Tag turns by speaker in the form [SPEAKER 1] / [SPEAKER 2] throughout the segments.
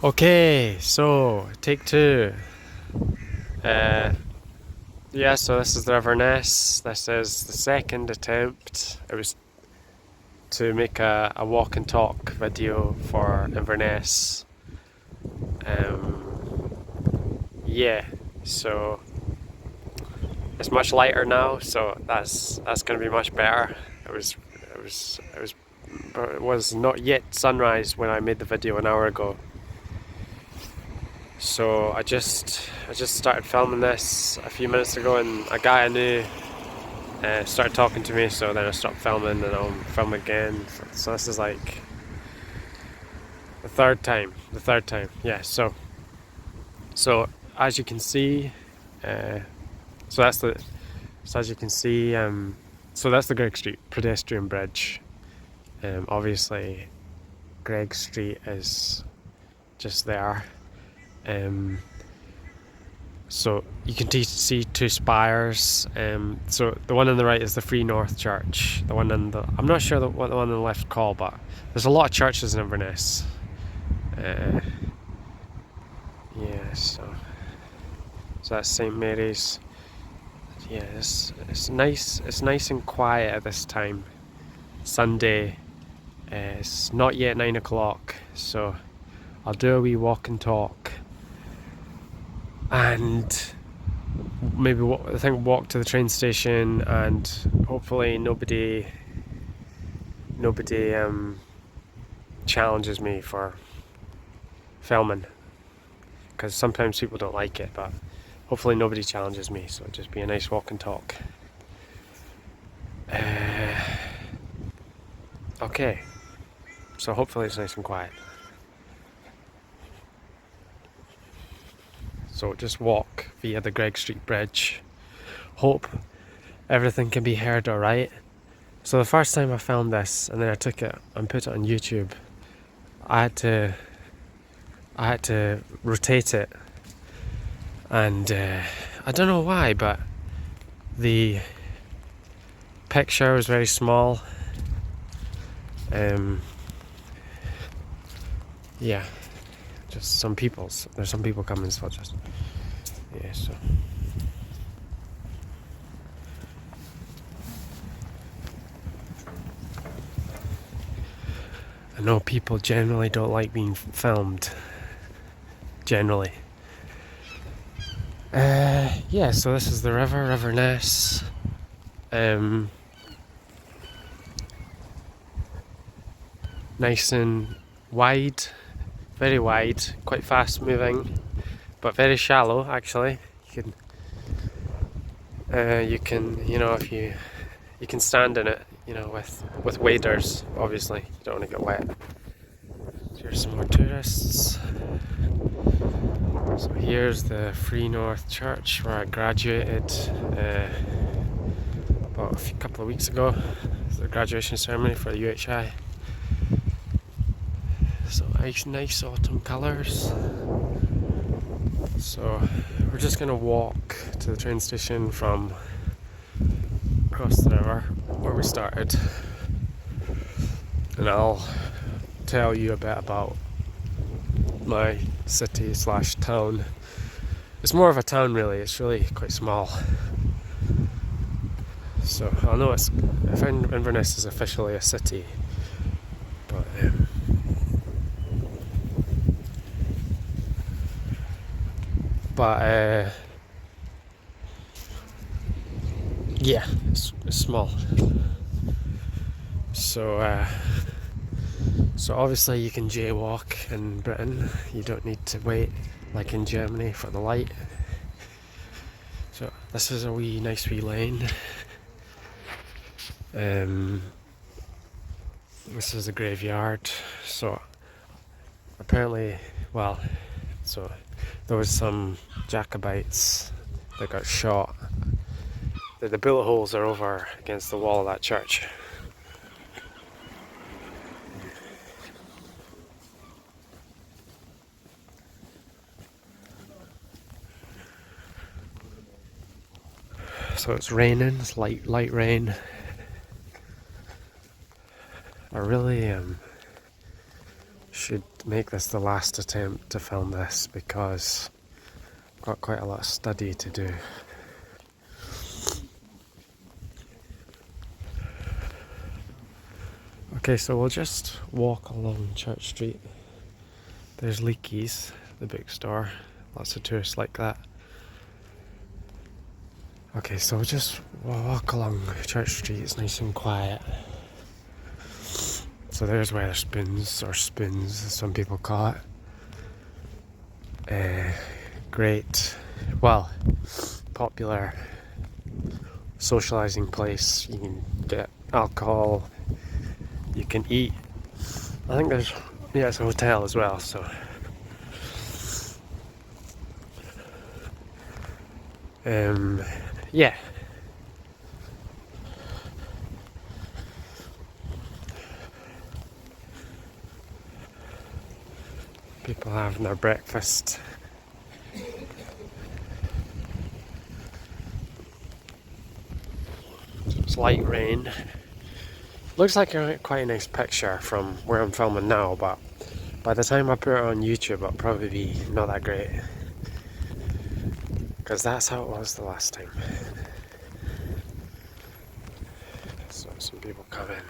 [SPEAKER 1] Okay, so take two. Uh, yeah, so this is the Inverness. This is the second attempt. It was to make a walk and talk video for Inverness. Yeah, so it's much lighter now, so that's going to be much better. It was not yet sunrise when I made the video an hour ago. So I just started filming this a few minutes ago, and a guy I knew started talking to me. So then I stopped filming, and I'll film again. So this is like the third time. Yeah. So as you can see, so that's the so as you can see, so that's the Greg Street pedestrian bridge. Obviously, Greg Street is just there. So you can see two spires. So the one on the right is the Free North Church. The one on the I'm not sure what the one on the left called, but there's a lot of churches in Inverness. Yeah, so that's St Mary's. Yeah, it's nice. It's nice and quiet at this time. Sunday. It's not yet 9 o'clock, so I'll do a wee walk and talk, and maybe walk to the train station, and hopefully nobody challenges me for filming, because sometimes people don't like it, but hopefully nobody challenges me, so it'll just be a nice walk and talk. Okay, so hopefully it's nice and quiet. So just walk via the Greg Street Bridge. Hope everything can be heard alright. So the first time I filmed this, and then I took it and put it on YouTube, I had to rotate it, and I don't know why, but the picture was very small. Yeah, just there's some people coming, so just yeah. So I know people generally don't like being filmed. Generally. Yeah, so this is the River Ness. Nice and wide, very wide, quite fast moving, but very shallow actually. You can, if you can stand in it, with waders. Obviously, you don't want to get wet. So here's some more tourists. So here's the Free North Church where I graduated about a couple of weeks ago. It's the graduation ceremony for the UHI. So nice autumn colours. So we're just gonna walk to the train station from across the river where we started, and I'll tell you a bit about my city / town. It's more of a town really, it's really quite small. So I know Inverness is officially a city, but yeah, it's small. So obviously you can jaywalk in Britain. You don't need to wait like in Germany for the light. So this is a nice wee lane. This is a graveyard. So apparently, so there was some Jacobites that got shot. The bullet holes are over against the wall of that church. So it's raining, it's light rain. I really should make this the last attempt to film this because I've got quite a lot of study to do. Okay, so we'll just walk along Church Street. There's Leakey's, the bookstore. Lots of tourists like that. Okay, so we'll walk along Church Street. It's nice and quiet. So there's Wetherspoons, or Spoons as some people call it. Great, well, popular socialising place. You can get alcohol, you can eat. I think it's a hotel as well, so. Yeah. People having their breakfast. It's light rain. Looks like quite a nice picture from where I'm filming now, but by the time I put it on YouTube it'll probably be not that great. Because that's how it was the last time. So some people come in.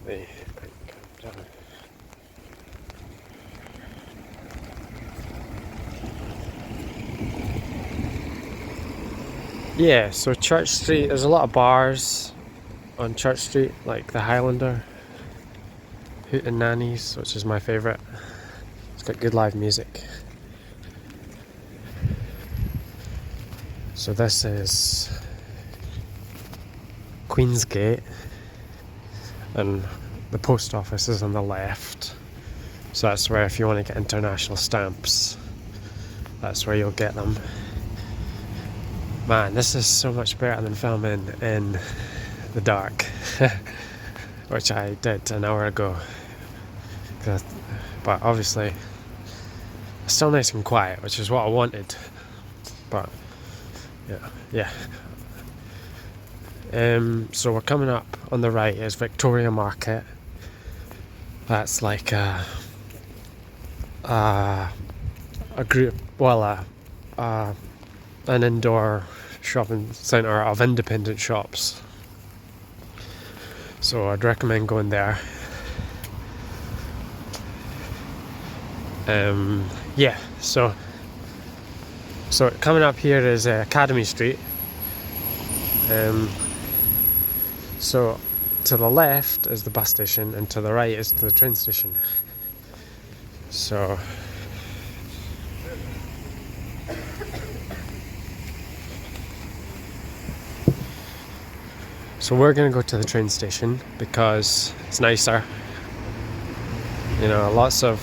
[SPEAKER 1] They come down. Yeah, so Church Street, there's a lot of bars on Church Street, like the Highlander, Hootin' Nannies, which is my favourite. It's got good live music. So this is Queensgate, and the post office is on the left. So that's where, if you want to get international stamps, that's where you'll get them. Man, this is so much better than filming in the dark, which I did an hour ago. But obviously, it's still nice and quiet, which is what I wanted. But yeah. So we're coming up on the right is Victoria Market. That's like a group, well, an indoor shopping centre of independent shops. So I'd recommend going there. Yeah, so coming up here is Academy Street. So to the left is the bus station, and to the right is the train station. So we're going to go to the train station because it's nicer. You know, lots of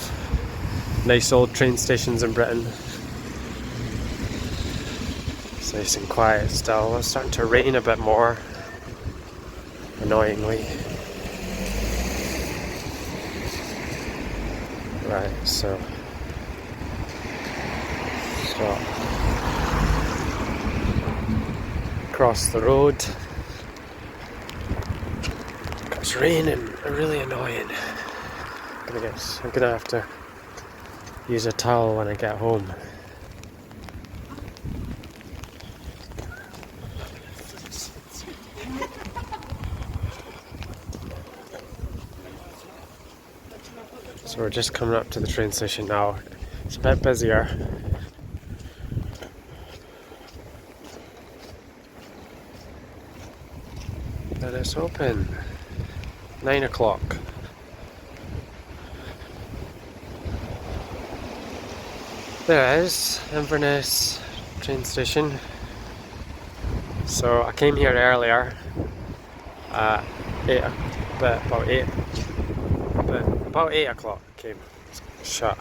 [SPEAKER 1] nice old train stations in Britain. It's nice and quiet still. It's starting to rain a bit more, annoyingly. Right, so across the road. It's raining, really annoying. I'm gonna have to use a towel when I get home. So we're just coming up to the train station now. It's a bit busier. And it's open. 9 o'clock. There it is, Inverness train station. So I came here earlier at about 8 o'clock I came. It's shut.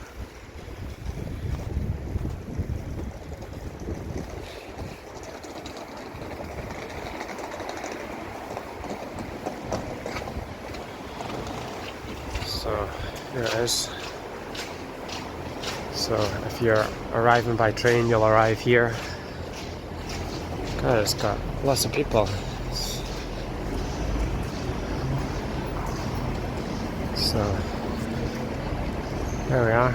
[SPEAKER 1] So here it is. So if you're arriving by train, you'll arrive here. God, it's got lots of people. So There we are.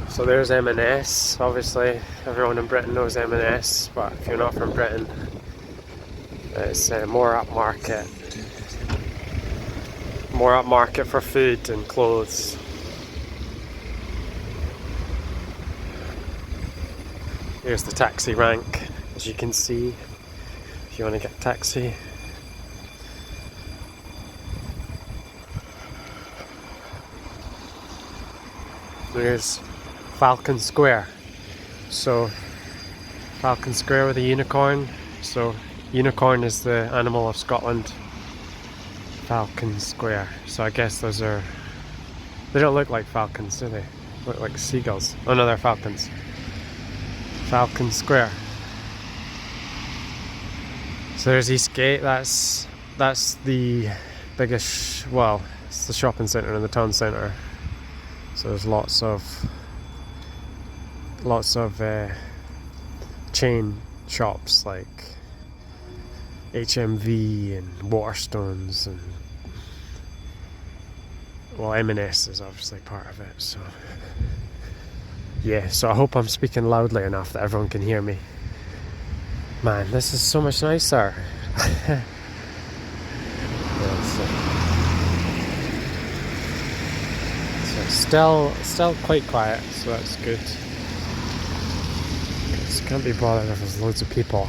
[SPEAKER 1] So there's M&S. Obviously everyone in Britain knows M&S, but if you're not from Britain, it's more upmarket. More upmarket for food and clothes. Here's the taxi rank, as you can see, if you want to get a taxi. There's Falcon Square. So Falcon Square with a unicorn. So unicorn is the animal of Scotland. Falcon Square. So I guess those are, they don't look like falcons, do they? Look like seagulls. Oh no, they're falcons. Falcon Square. So there's Eastgate. That's the biggest, well, it's the shopping centre in the town centre. So there's lots of chain shops like HMV and Waterstones, and well, M&S is obviously part of it. So yeah, so I hope I'm speaking loudly enough that everyone can hear me. Man, this is so much nicer. Yeah, so still quite quiet, so that's good. Just can't be bothered if there's loads of people.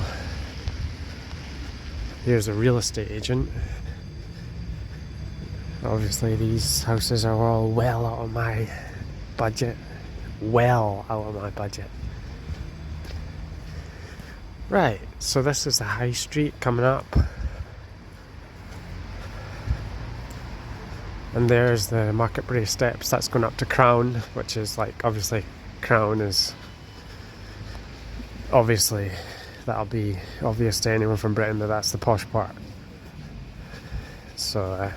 [SPEAKER 1] Here's a real estate agent. Obviously these houses are all well out of my budget. Well out of my budget. Right, so this is the high street coming up. And there's the Marketbury steps. That's going up to Crown, which is like, obviously Crown is, obviously that'll be obvious to anyone from Britain that that's the posh part. So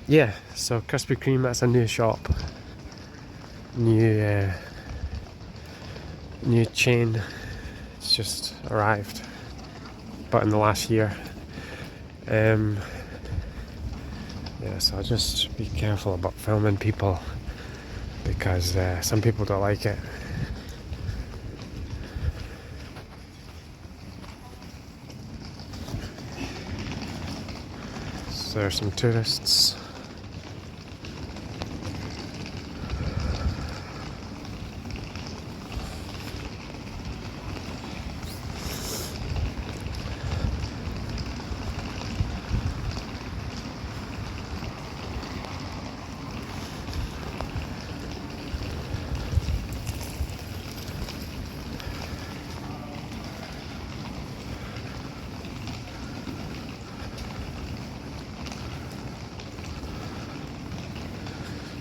[SPEAKER 1] yeah, so Krispy Kreme, that's a new shop, new chain. It's just arrived, but in the last year. Yeah, so I'll just be careful about filming people, because some people don't like it. So there's some tourists.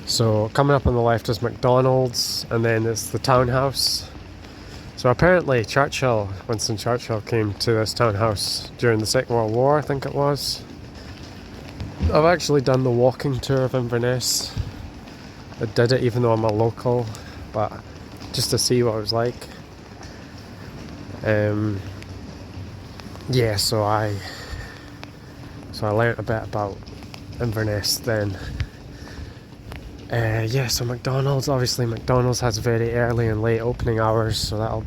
[SPEAKER 1] So coming up on the left is McDonald's, and then it's the Townhouse. So apparently Winston Churchill came to this townhouse during the Second World War, I think it was. I've actually done the walking tour of Inverness. I did it even though I'm a local, but just to see what it was like. Yeah, so I learnt a bit about Inverness then. Yeah, so McDonald's, obviously McDonald's has very early and late opening hours, so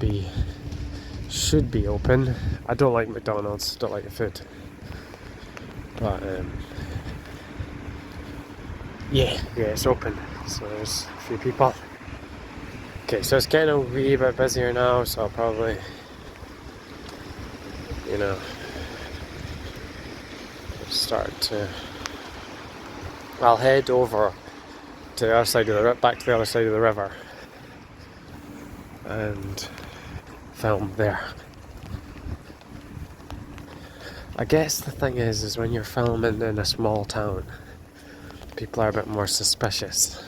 [SPEAKER 1] should be open. I don't like McDonald's, don't like the food. But yeah, it's open. So there's a few people. Okay, so it's getting a wee bit busier now, so I'll probably, I'll head over to the other side of back to the other side of the river, and film there. I guess the thing is when you're filming in a small town, people are a bit more suspicious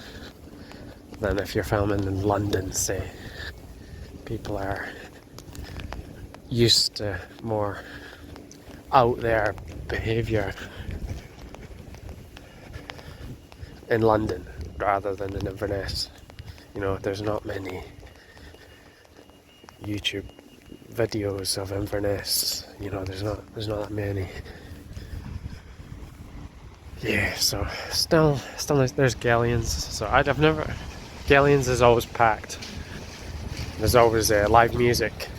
[SPEAKER 1] than if you're filming in London, say. People are used to more out there behaviour in London rather than in Inverness. You know, there's not many YouTube videos of Inverness. You know, there's not that many. Yeah, so still there's Galleons. So I've never. Galleons is always packed. There's always live music.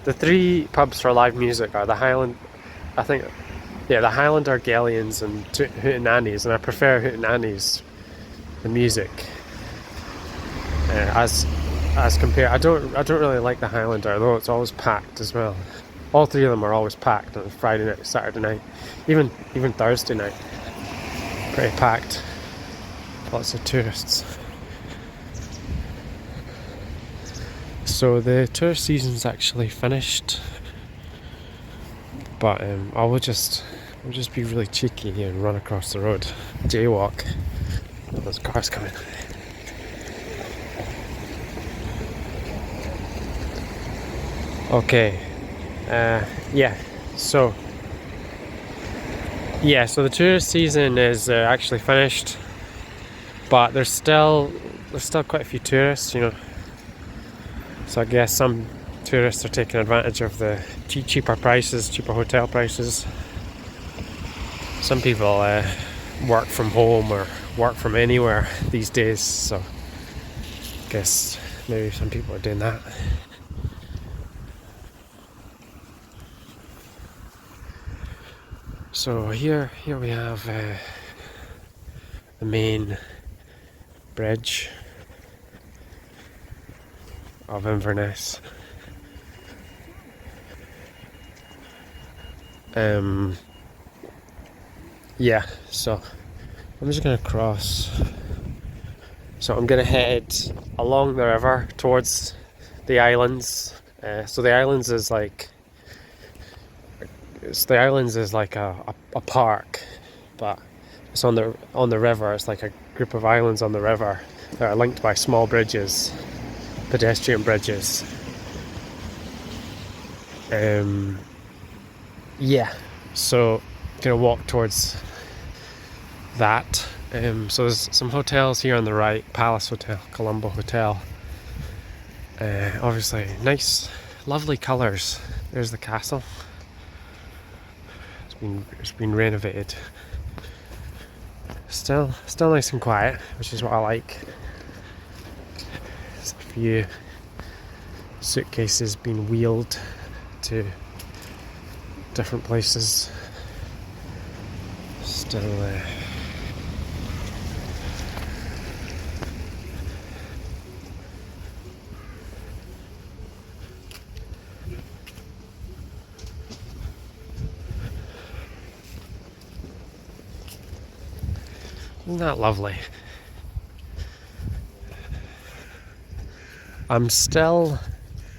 [SPEAKER 1] The three pubs for live music are the Highland, I think, yeah, the Highlander, Galleons, and Hootenannies, and I prefer Hootenannies, the music, as compared. I don't really like the Highlander, though it's always packed as well. All three of them are always packed on Friday night, Saturday night, even Thursday night. Pretty packed. Lots of tourists. So the tourist season's actually finished, but I'll just be really cheeky and run across the road, jaywalk. Oh, there's cars coming. Okay, So the tourist season is actually finished, but there's still quite a few tourists, you know. So I guess some tourists are taking advantage of the cheaper prices, cheaper hotel prices. Some people work from home or work from anywhere these days, so I guess maybe some people are doing that. So here we have the main bridge of Inverness. So I'm just gonna cross. So I'm gonna head along the river towards the islands. So the islands is like a park, but it's on the river. It's like a group of islands on the river that are linked by small bridges, pedestrian bridges. So gonna walk towards that. So there's some hotels here on the right: Palace Hotel, Colombo Hotel. Obviously nice, lovely colours. There's the castle. It's been renovated. Still nice and quiet, which is what I like. There's a few suitcases being wheeled to different places. Still isn't that lovely? I'm still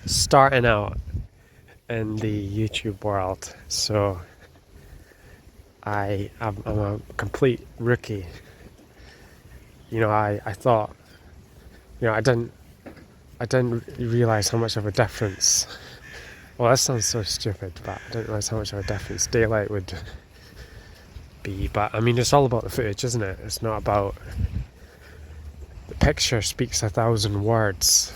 [SPEAKER 1] starting out in the YouTube world, so I'm a complete rookie. You know, I thought, you know, I didn't realise how much of a difference. Well, that sounds so stupid, but I didn't realise how much of a difference daylight would be. But I mean, it's all about the footage, isn't it? It's not about the picture speaks 1,000 words.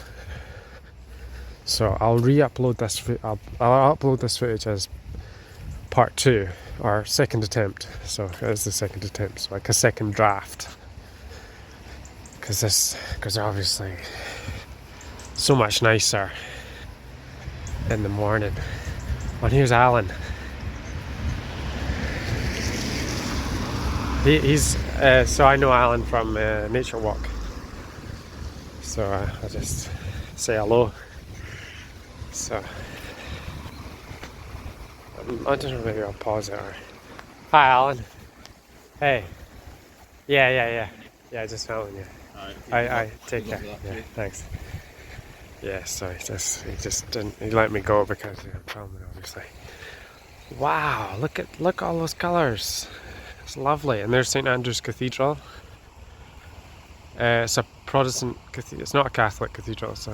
[SPEAKER 1] So I'll re-upload this. I'll upload this footage as part 2 or second attempt. So it is the second attempt, so like a second draft. Because obviously so much nicer in the morning. And here's Alan. He's so I know Alan from Nature Walk. So I just say hello. So I don't know, maybe I'll pause it. Or... Hi, Alan. Hey. Yeah. Just following you. I take care. Yeah, thanks. Yeah, so he just didn't, he let me go because I'm filming, obviously. Wow, look all those colours. It's lovely. And there's St Andrew's Cathedral. It's a Protestant cathedral. It's not a Catholic cathedral. It's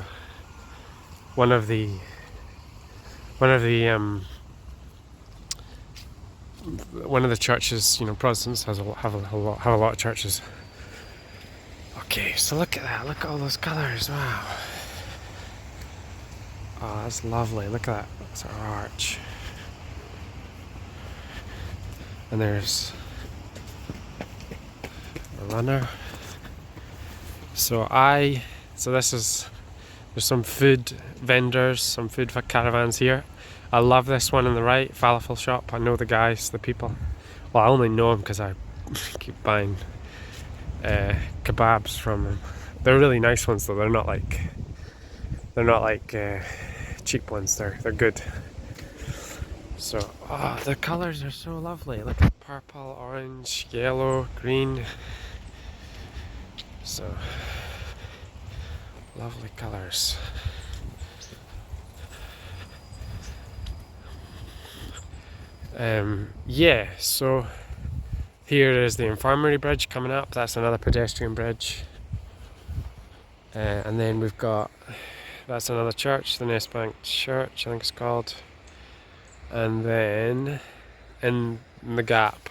[SPEAKER 1] one of the one of the one of the churches. You know, Protestants have a lot of churches. Okay, so look at that. Look at all those colours. Wow. Oh, that's lovely. Look at that. That's our arch. And there's a runner. So there's some food vendors, some food caravans here. I love this one on the right, falafel shop. I know the guys, the people. Well, I only know them because I keep buying kebabs from them. They're really nice ones though. They're not like cheap ones. They're good. So, the colours are so lovely. Look at purple, orange, yellow, green. So, lovely colours. Yeah, so here is the Infirmary Bridge coming up. That's another pedestrian bridge. And then we've got, that's another church, the Nest Bank Church, I think it's called. And then in the gap,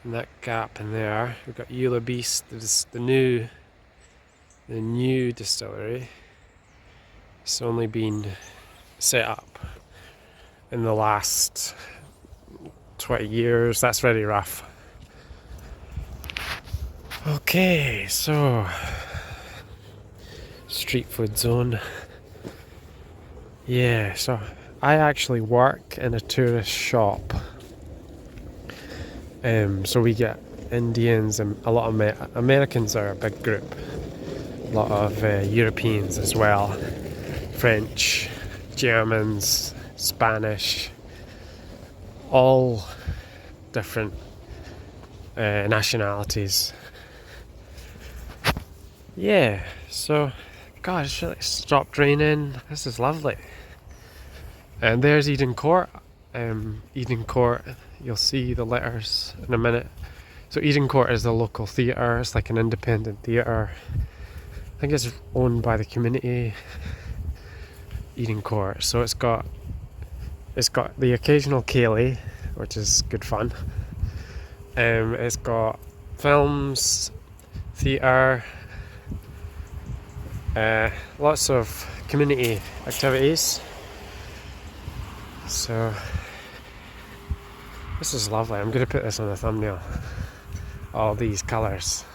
[SPEAKER 1] in that gap in there, we've got Eula Beast, the new distillery. It's only been set up in the last 20 years. That's really rough. Okay, so street food zone. Yeah, so I actually work in a tourist shop. So we get Indians and a lot of Americans are a big group. A lot of Europeans as well. French, Germans, Spanish, all different nationalities. Yeah, so God, it's really stopped raining. This is lovely. And there's Eden Court. Eden Court, you'll see the letters in a minute. So Eden Court is the local theatre. It's like an independent theatre. I think it's owned by the community. Eden Court. So it's got the occasional ceilidh, which is good fun. It's got films, theatre, lots of community activities. So this is lovely. I'm going to put this on the thumbnail. All these colours.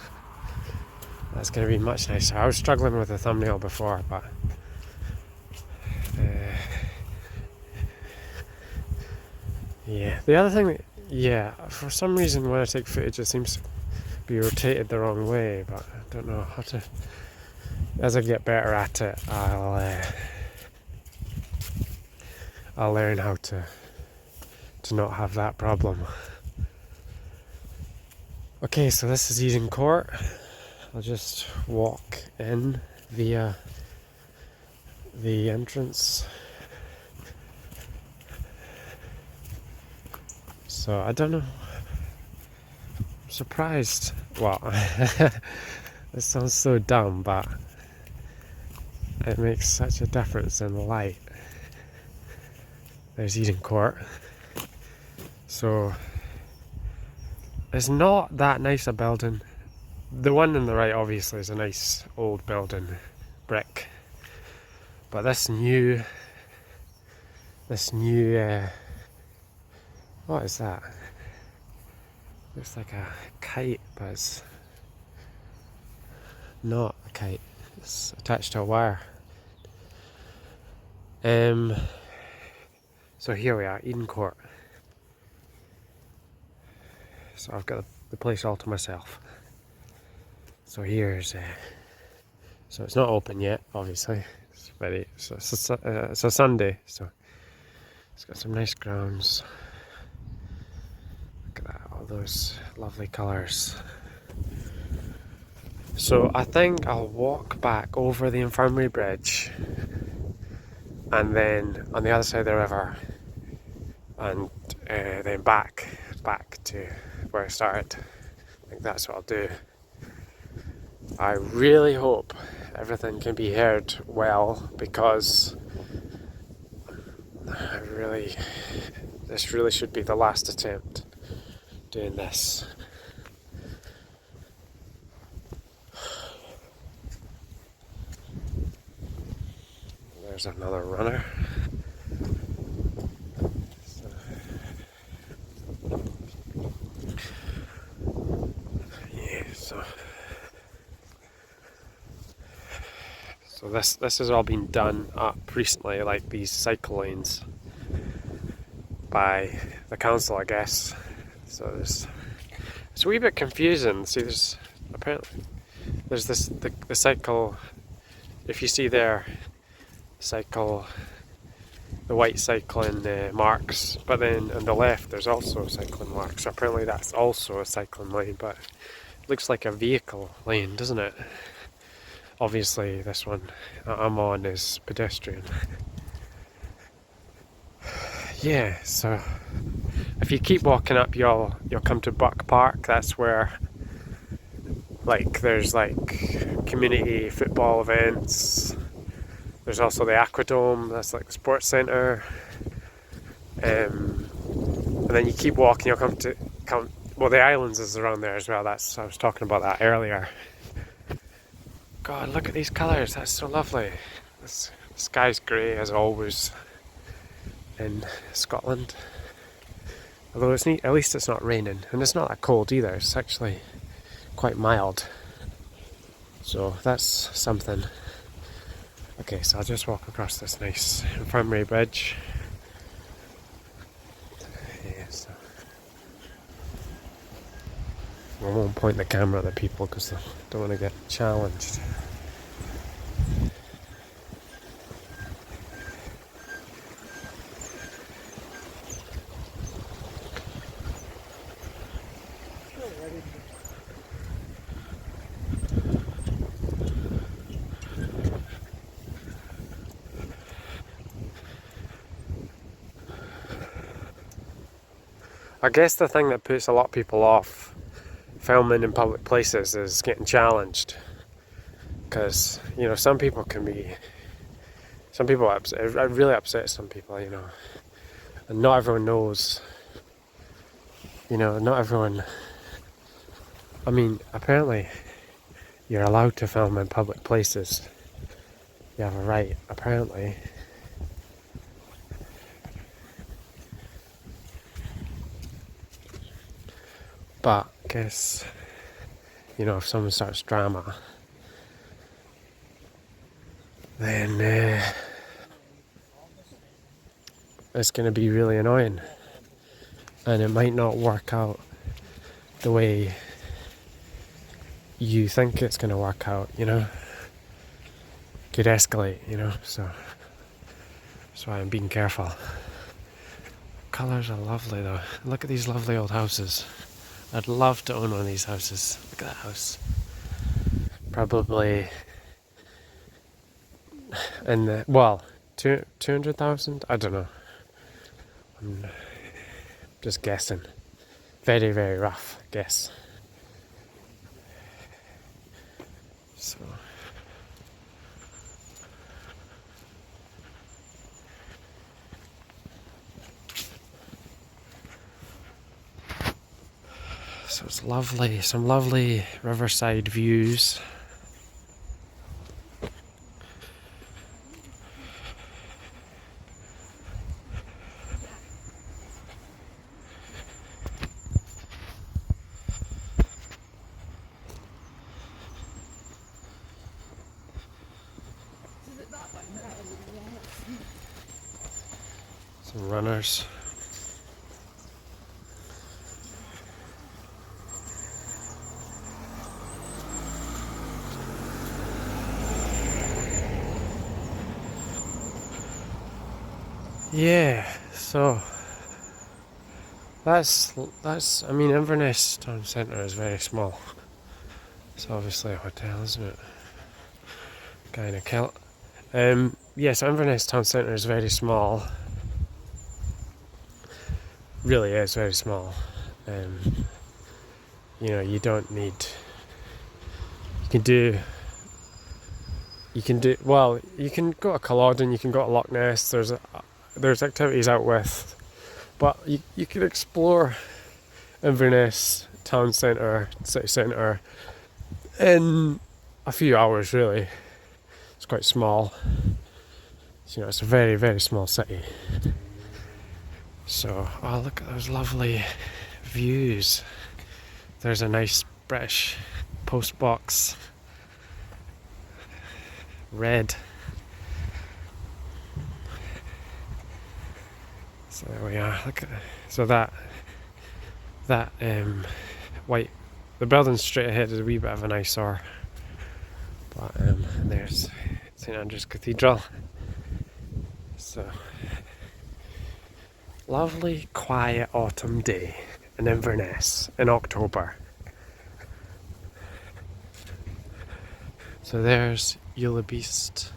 [SPEAKER 1] That's going to be much nicer. I was struggling with the thumbnail before, but yeah. The other thing, for some reason when I take footage it seems to be rotated the wrong way, but I don't know how to. As I get better at it, I'll learn how to not have that problem. Okay, so this is Eden Court. I'll just walk in via the entrance. So I don't know. I'm surprised. Well, this sounds so dumb, but it makes such a difference in the light. There's Eden Court. So it's not that nice a building. The one on the right obviously is a nice old building, brick. But this new what is that? Looks like a kite, but it's not a kite. It's attached to a wire. So here we are, Eden Court. So I've got the place all to myself. So here's, so it's not open yet, obviously. It's a Sunday, so it's got some nice grounds. Look at that, all those lovely colours. So I think I'll walk back over the infirmary bridge and then on the other side of the river and then back to where I started. I think that's what I'll do. I really hope everything can be heard well because this really should be the last attempt doing this. There's another runner. So this has all been done up recently, like these cycle lanes by the council, I guess. So it's a wee bit confusing. See, there's the cycle. If you see there, cycle, the white cycling marks, but then on the left there's also cycling marks. So apparently that's also a cycling lane, but it looks like a vehicle lane, doesn't it? Obviously this one that I'm on is pedestrian. Yeah, so if you keep walking up you'll come to Buck Park. That's where there's community football events. There's also the Aquadome, that's like the sports centre. And then you keep walking, you'll come well, the Islands is around there as well. I was talking about that earlier. God, look at these colours, that's so lovely. The sky's grey as always in Scotland. Although it's neat, at least it's not raining, and it's not that cold either. It's actually quite mild. So that's something. Okay, so I'll just walk across this nice infirmary bridge. Yeah, so I won't point the camera at the people because I don't want to get challenged. I guess the thing that puts a lot of people off filming in public places is getting challenged, because some people upset, it really upsets some people, and not everyone knows, not everyone. I mean, apparently you're allowed to film in public places. You have a right, apparently. But I guess, if someone starts drama, then it's going to be really annoying. And it might not work out the way you think it's going to work out, Could escalate, so that's why I'm being careful. Colours are lovely though. Look at these lovely old houses. I'd love to own one of these houses. Look at that house. Probably in the 200,000. I don't know. I'm just guessing. Very, very rough guess. So it's lovely. Some lovely Riverside views. Some runners. Yeah, so that's I mean, Inverness town centre is very small. It's obviously a hotel, isn't it? Guy in a kilt. Yes, Inverness town centre is very small. Really is very small. You don't need. You can do well. You can go to Culloden. You can go to Loch Ness. There's activities out with, but you can explore Inverness town centre, city centre, in a few hours. Really, it's quite small. It's a very, very small city. So, oh, look at those lovely views. There's a nice British post box. Red. So there we are. Look at so that white. The building straight ahead is a wee bit of an eyesore. But there's St Andrew's Cathedral. So lovely, quiet autumn day in Inverness in October. So there's Eula Beast.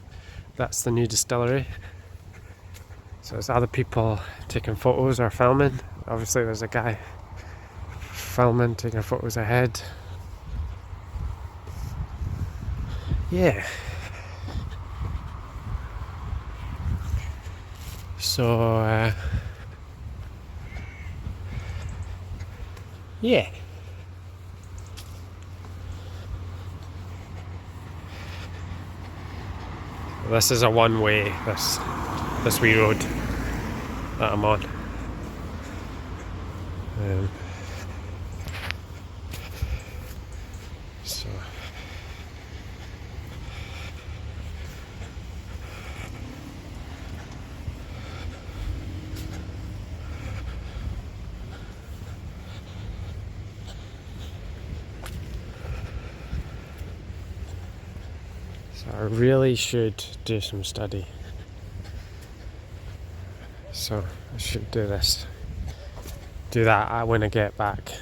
[SPEAKER 1] That's the new distillery. So there's other people taking photos or filming. Obviously there's a guy filming, taking photos ahead. Yeah. So yeah. This is a one-way, this wee road that I'm on. So I really should do some study. So I should do that when I get back.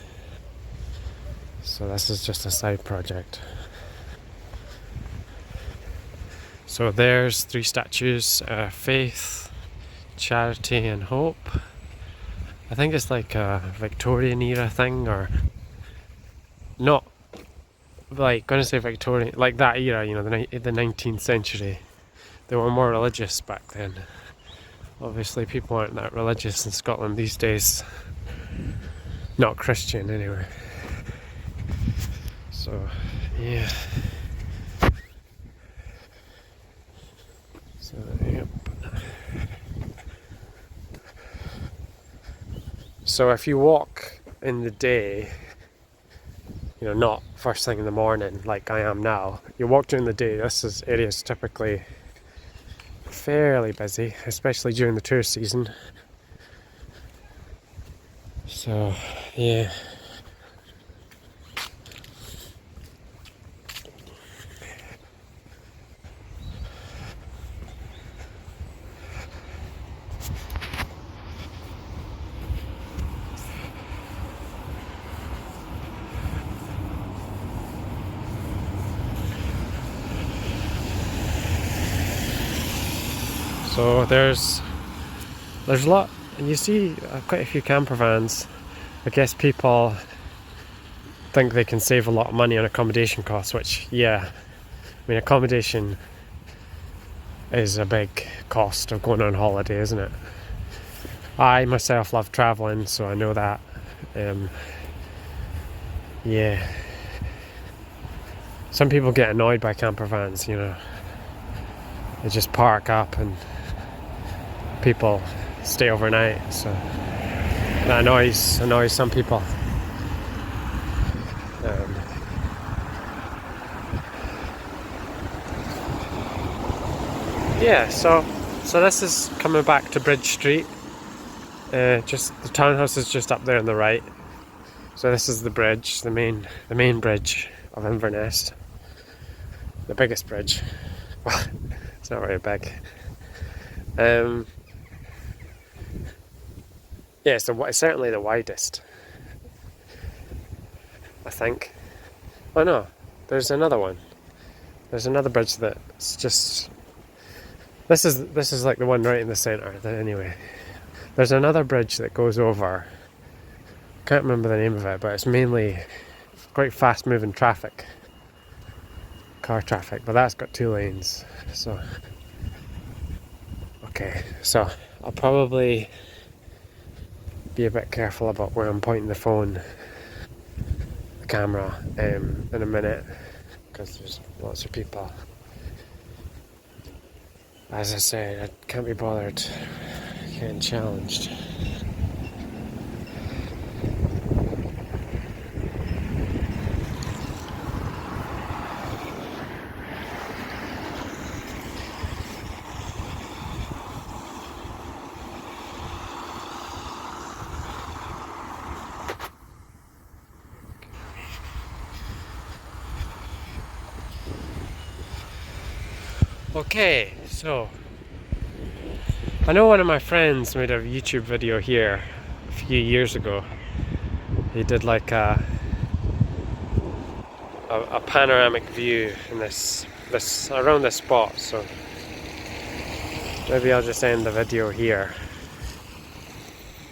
[SPEAKER 1] So this is just a side project. So there's 3 statues, Faith, Charity and Hope. I think it's like a Victorian era thing, or not like, gonna say Victorian, like that era, the 19th century. They were more religious back then. Obviously people aren't that religious in Scotland these days. Not Christian anyway. So yeah. So yep. So if you walk in the day, not first thing in the morning like I am now, you walk during the day, this area is typically fairly busy, especially during the tourist season. So yeah. So there's a lot, and you see quite a few camper vans. I guess people think they can save a lot of money on accommodation costs, which, yeah, I mean, accommodation is a big cost of going on holiday, isn't it? I myself love travelling, so I know that. Yeah. Some people get annoyed by camper vans, They just park up and people stay overnight, so that annoys some people. Yeah, so this is coming back to Bridge Street. Just the townhouse is just up there on the right. So this is the bridge, the main bridge of Inverness, the biggest bridge. Well, it's not very big. Yeah, it's certainly the widest, I think. Oh no, there's another one. There's another bridge that's just... This is like the one right in the centre, anyway. There's another bridge that goes over... Can't remember the name of it, but it's mainly quite fast moving traffic. Car traffic, but that's got 2 lanes, so... Okay, so I'll probably be a bit careful about where I'm pointing the phone, the camera, in a minute, because there's lots of people. As I said, I can't be bothered getting challenged. Okay, so I know one of my friends made a YouTube video here a few years ago. He did like a panoramic view in this around this spot, so maybe I'll just end the video here.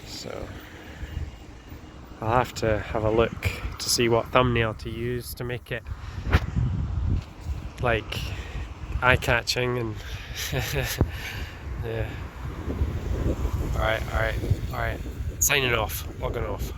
[SPEAKER 1] So I'll have to have a look to see what thumbnail to use to make it like eye-catching and yeah. Alright. Signing off, logging off.